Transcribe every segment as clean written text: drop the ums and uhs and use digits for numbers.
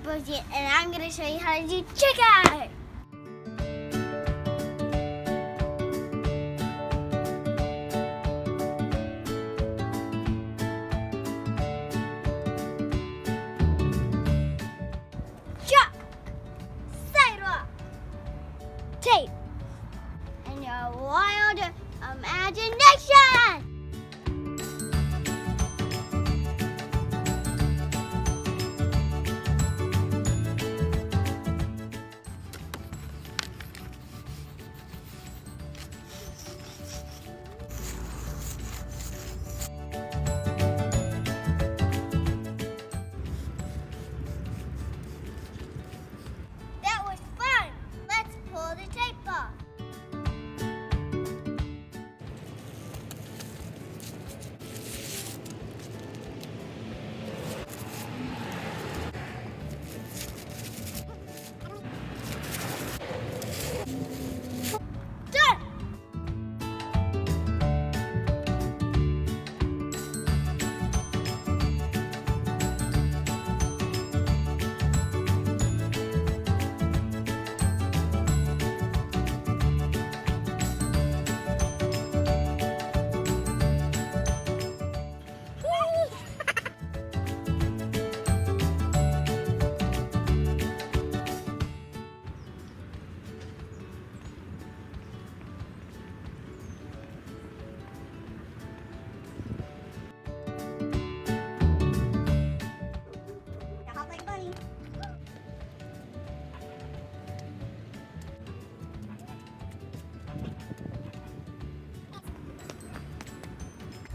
Rosie, and I'm going to show you how to do chicken. Chalk, sidewalk, tape, and your wild imagination. That was fun. Let's pull the tape off. Done.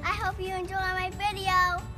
I hope you enjoy my video.